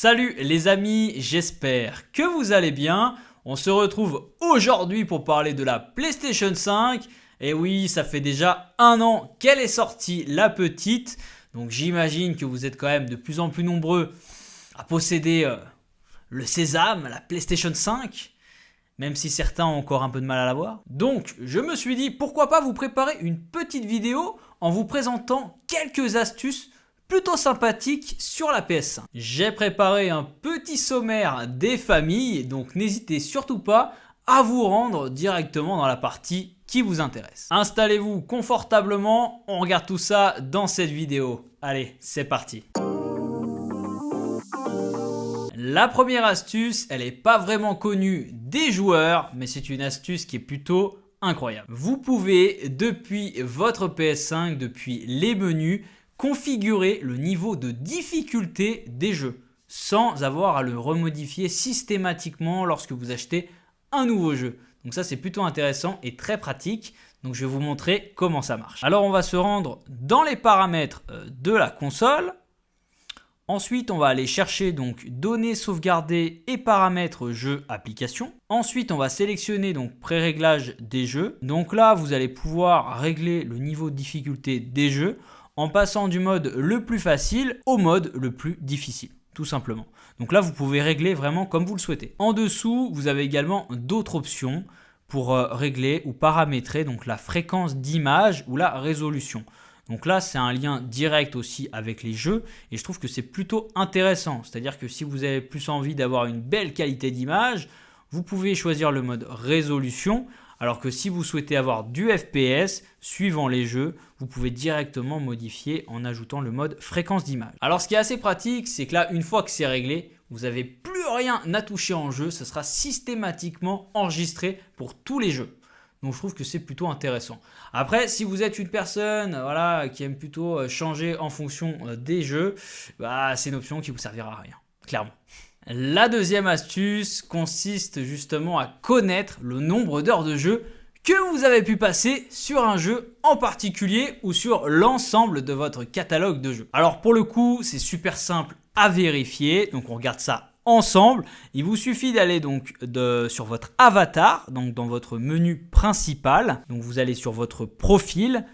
Salut les amis, j'espère que vous allez bien. On se retrouve aujourd'hui pour parler de la PlayStation 5. Et oui, ça fait déjà 1 an qu'elle est sortie, la petite. Donc j'imagine que vous êtes quand même de plus en plus nombreux à posséder le sésame, la PlayStation 5. Même si certains ont encore un peu de mal à l'avoir. Donc je me suis dit pourquoi pas vous préparer une petite vidéo en vous présentant quelques astuces plutôt sympathique sur la PS5. J'ai préparé un petit sommaire des familles, donc n'hésitez surtout pas à vous rendre directement dans la partie qui vous intéresse. Installez-vous confortablement, on regarde tout ça dans cette vidéo. Allez, c'est parti. La première astuce, elle n'est pas vraiment connue des joueurs, mais c'est une astuce qui est plutôt incroyable. Vous pouvez, depuis votre PS5, depuis les menus, configurer le niveau de difficulté des jeux sans avoir à le remodifier systématiquement lorsque vous achetez un nouveau jeu. Donc ça c'est plutôt intéressant et très pratique. Donc je vais vous montrer comment ça marche. Alors on va se rendre dans les paramètres de la console. Ensuite on va aller chercher donc données sauvegardées et paramètres jeux applications. Ensuite on va sélectionner donc pré-réglage des jeux. Donc là vous allez pouvoir régler le niveau de difficulté des jeux en passant du mode le plus facile au mode le plus difficile, tout simplement. Donc là, vous pouvez régler vraiment comme vous le souhaitez. En dessous, vous avez également d'autres options pour régler ou paramétrer donc la fréquence d'image ou la résolution. Donc là, c'est un lien direct aussi avec les jeux et je trouve que c'est plutôt intéressant. C'est-à-dire que si vous avez plus envie d'avoir une belle qualité d'image, vous pouvez choisir le mode résolution. Alors que si vous souhaitez avoir du FPS, suivant les jeux, vous pouvez directement modifier en ajoutant le mode fréquence d'image. Alors ce qui est assez pratique, c'est que là, une fois que c'est réglé, vous n'avez plus rien à toucher en jeu, ce sera systématiquement enregistré pour tous les jeux. Donc je trouve que c'est plutôt intéressant. Après, si vous êtes une personne qui aime plutôt changer en fonction des jeux, c'est une option qui ne vous servira à rien, clairement. La deuxième astuce consiste justement à connaître le nombre d'heures de jeu que vous avez pu passer sur un jeu en particulier ou sur l'ensemble de votre catalogue de jeux. Alors pour le coup, c'est super simple à vérifier, donc on regarde ça ensemble. Il vous suffit d'aller donc sur votre avatar, donc dans votre menu principal. Donc vous allez sur votre profil,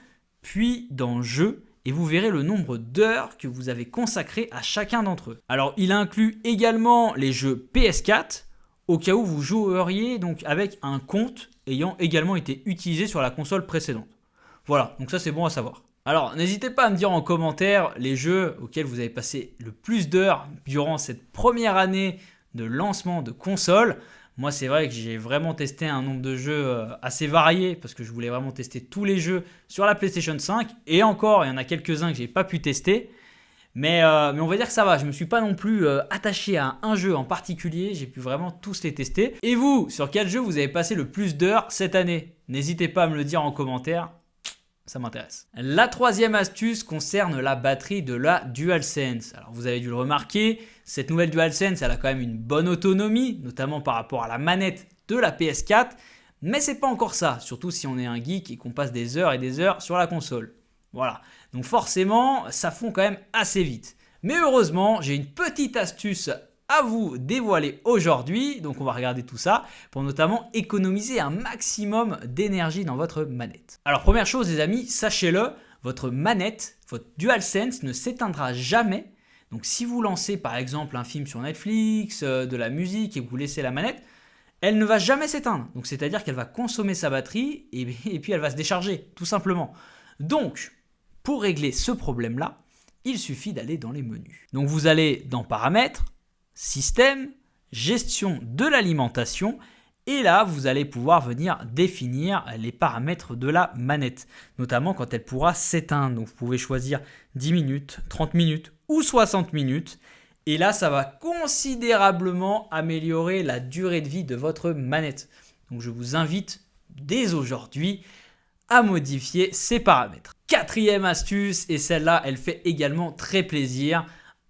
puis dans Jeux. Et vous verrez le nombre d'heures que vous avez consacré à chacun d'entre eux. Alors, il inclut également les jeux PS4, au cas où vous joueriez donc avec un compte ayant également été utilisé sur la console précédente. Voilà, donc ça c'est bon à savoir. Alors, n'hésitez pas à me dire en commentaire les jeux auxquels vous avez passé le plus d'heures durant cette première année de lancement de console. Moi, c'est vrai que j'ai vraiment testé un nombre de jeux assez varié parce que je voulais vraiment tester tous les jeux sur la PlayStation 5. Et encore, il y en a quelques-uns que je n'ai pas pu tester. Mais on va dire que ça va. Je ne me suis pas non plus attaché à un jeu en particulier. J'ai pu vraiment tous les tester. Et vous, sur quel jeu vous avez passé le plus d'heures cette année? N'hésitez pas à me le dire en commentaire. Ça m'intéresse. La troisième astuce concerne la batterie de la DualSense. Alors vous avez dû le remarquer, cette nouvelle DualSense, elle a quand même une bonne autonomie, notamment par rapport à la manette de la PS4, mais c'est pas encore ça, surtout si on est un geek et qu'on passe des heures et des heures sur la console. Voilà, donc forcément, ça fond quand même assez vite. Mais heureusement, j'ai une petite astuce à vous dévoiler aujourd'hui, donc on va regarder tout ça pour notamment économiser un maximum d'énergie dans votre manette. Alors première chose les amis, sachez-le, votre manette, votre DualSense ne s'éteindra jamais. Donc si vous lancez par exemple un film sur Netflix, de la musique et que vous laissez la manette, elle ne va jamais s'éteindre. Donc c'est-à-dire qu'elle va consommer sa batterie et puis elle va se décharger tout simplement. Donc pour régler ce problème-là, il suffit d'aller dans les menus. Donc vous allez dans Paramètres, Système, gestion de l'alimentation et là vous allez pouvoir venir définir les paramètres de la manette, notamment quand elle pourra s'éteindre. Donc vous pouvez choisir 10 minutes, 30 minutes ou 60 minutes et là ça va considérablement améliorer la durée de vie de votre manette. Donc je vous invite dès aujourd'hui à modifier ces paramètres. Quatrième astuce et celle-là elle fait également très plaisir.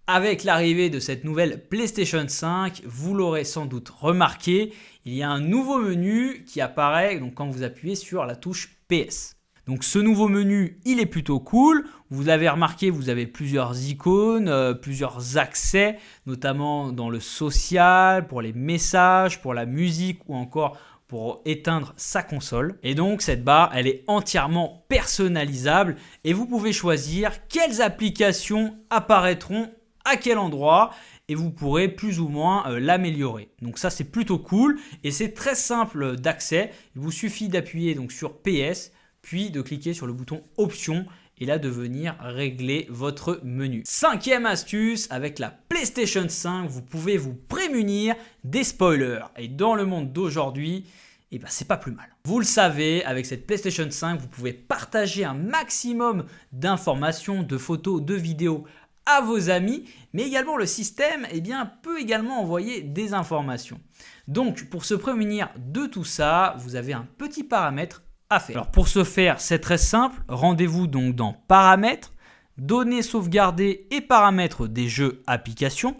Avec l'arrivée de cette nouvelle PlayStation 5, vous l'aurez sans doute remarqué, il y a un nouveau menu qui apparaît donc quand vous appuyez sur la touche PS. Donc ce nouveau menu, il est plutôt cool. Vous l'avez remarqué, vous avez plusieurs icônes, plusieurs accès, notamment dans le social, pour les messages, pour la musique ou encore pour éteindre sa console. Et donc cette barre, elle est entièrement personnalisable et vous pouvez choisir quelles applications apparaîtront à quel endroit et vous pourrez plus ou moins l'améliorer. Donc ça, c'est plutôt cool et c'est très simple d'accès. Il vous suffit d'appuyer donc sur PS puis de cliquer sur le bouton Options et là de venir régler votre menu. Cinquième astuce, avec la PlayStation 5, vous pouvez vous prémunir des spoilers. Et dans le monde d'aujourd'hui, eh ben, c'est pas plus mal. Vous le savez, avec cette PlayStation 5, vous pouvez partager un maximum d'informations, de photos, de vidéos à vos amis, mais également le système peut également envoyer des informations. Donc pour se prémunir de tout ça, vous avez un petit paramètre à faire. Alors pour ce faire, c'est très simple. Rendez-vous donc dans Paramètres, Données sauvegardées et paramètres des jeux applications,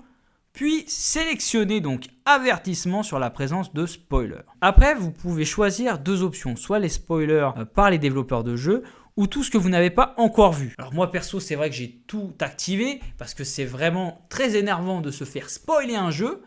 puis sélectionnez donc Avertissement sur la présence de spoilers. Après, vous pouvez choisir deux options, soit les spoilers par les développeurs de jeux ou tout ce que vous n'avez pas encore vu. Alors moi perso, c'est vrai que j'ai tout activé parce que c'est vraiment très énervant de se faire spoiler un jeu.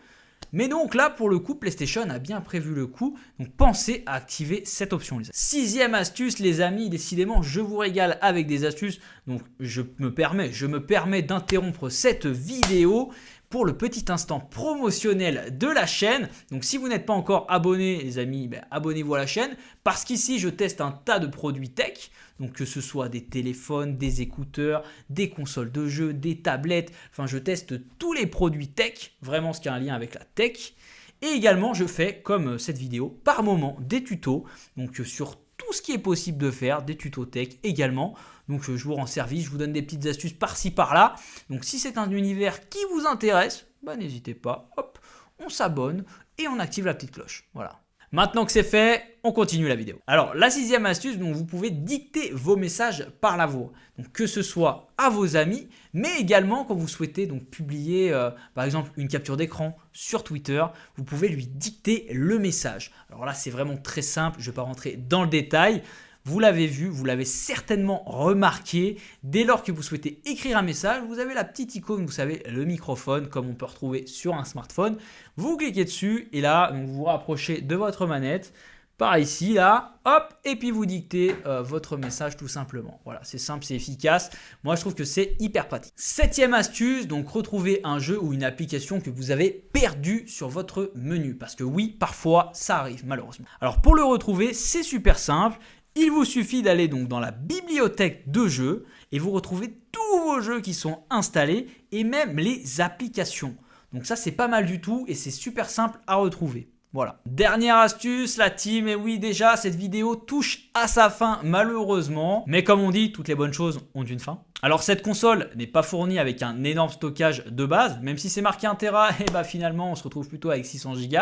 Mais donc là, pour le coup, PlayStation a bien prévu le coup. Donc pensez à activer cette option. Sixième astuce, les amis, décidément, je vous régale avec des astuces. Donc je me permets d'interrompre cette vidéo pour le petit instant promotionnel de la chaîne. Donc si vous n'êtes pas encore abonné, les amis, abonnez-vous à la chaîne parce qu'ici, je teste un tas de produits tech. Donc que ce soit des téléphones, des écouteurs, des consoles de jeux, des tablettes. Enfin, je teste tous les produits tech, vraiment ce qui a un lien avec la tech. Et également, je fais, comme cette vidéo, par moment des tutos. Donc sur tout ce qui est possible de faire, des tutos tech également. Donc je vous rends service, je vous donne des petites astuces par-ci par-là. Donc si c'est un univers qui vous intéresse, n'hésitez pas, hop, on s'abonne et on active la petite cloche. Voilà. Maintenant que c'est fait, on continue la vidéo. Alors la sixième astuce, donc vous pouvez dicter vos messages par la voix. Donc que ce soit à vos amis, mais également quand vous souhaitez donc publier par exemple une capture d'écran sur Twitter, vous pouvez lui dicter le message. Alors là c'est vraiment très simple, je ne vais pas rentrer dans le détail. Vous l'avez vu, vous l'avez certainement remarqué, dès lors que vous souhaitez écrire un message, vous avez la petite icône, vous savez, le microphone, comme on peut retrouver sur un smartphone. Vous cliquez dessus et là, donc vous vous rapprochez de votre manette, par ici, là, hop, et puis vous dictez votre message tout simplement. Voilà, c'est simple, c'est efficace. Moi, je trouve que c'est hyper pratique. Septième astuce, donc retrouver un jeu ou une application que vous avez perdu sur votre menu. Parce que oui, parfois, ça arrive, malheureusement. Alors, pour le retrouver, c'est super simple. Il vous suffit d'aller donc dans la bibliothèque de jeux et vous retrouvez tous vos jeux qui sont installés et même les applications. Donc ça, c'est pas mal du tout et c'est super simple à retrouver. Voilà. Dernière astuce, la team, et oui déjà, cette vidéo touche à sa fin malheureusement. Mais comme on dit, toutes les bonnes choses ont une fin. Alors cette console n'est pas fournie avec un énorme stockage de base, même si c'est marqué 1 Tera, et finalement on se retrouve plutôt avec 600 Go.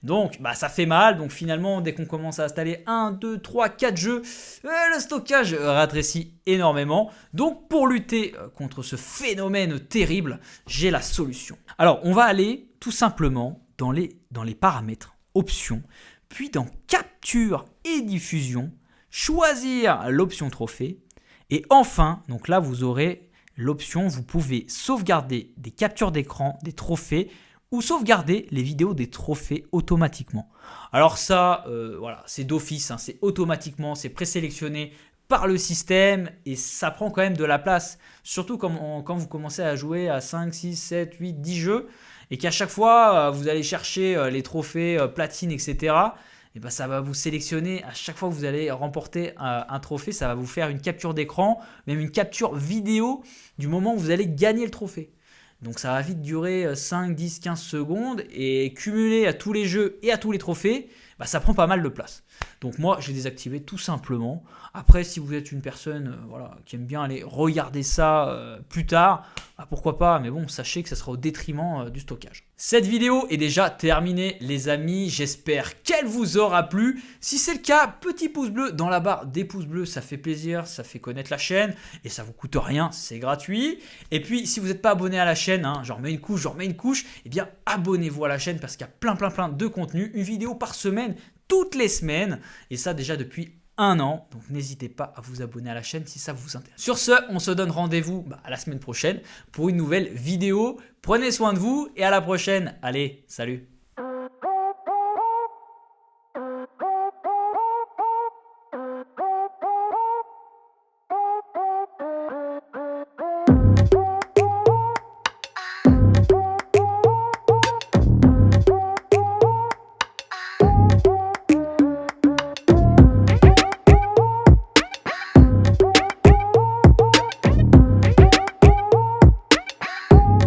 Donc ça fait mal, donc finalement dès qu'on commence à installer 1, 2, 3, 4 jeux, le stockage rétrécit énormément. Donc pour lutter contre ce phénomène terrible, j'ai la solution. Alors on va aller tout simplement dans les paramètres, options, puis dans capture et diffusion, choisir l'option trophée et enfin, donc là vous aurez l'option, vous pouvez sauvegarder des captures d'écran, des trophées ou sauvegarder les vidéos des trophées automatiquement. Alors ça, voilà, c'est d'office, hein, c'est automatiquement, c'est présélectionné par le système et ça prend quand même de la place. Surtout quand vous commencez à jouer à 5, 6, 7, 8, 10 jeux et qu'à chaque fois, vous allez chercher les trophées platine, etc. Et ça va vous sélectionner à chaque fois que vous allez remporter un trophée, ça va vous faire une capture d'écran, même une capture vidéo du moment où vous allez gagner le trophée. Donc ça va vite durer 5, 10, 15 secondes et cumulé à tous les jeux et à tous les trophées, ça prend pas mal de place. Donc moi, je l'ai désactivé tout simplement. Après, si vous êtes une personne qui aime bien aller regarder ça plus tard, pourquoi pas, mais bon, sachez que ça sera au détriment du stockage. Cette vidéo est déjà terminée, les amis. J'espère qu'elle vous aura plu. Si c'est le cas, petit pouce bleu dans la barre des pouces bleus, ça fait plaisir, ça fait connaître la chaîne et ça vous coûte rien, c'est gratuit. Et puis, si vous n'êtes pas abonné à la chaîne, j'en remets une couche, eh bien, abonnez-vous à la chaîne parce qu'il y a plein de contenu, une vidéo par semaine, toutes les semaines, et ça déjà depuis 1 an. Donc n'hésitez pas à vous abonner à la chaîne si ça vous intéresse. Sur ce, on se donne rendez-vous à la semaine prochaine pour une nouvelle vidéo. Prenez soin de vous et à la prochaine. Allez, salut!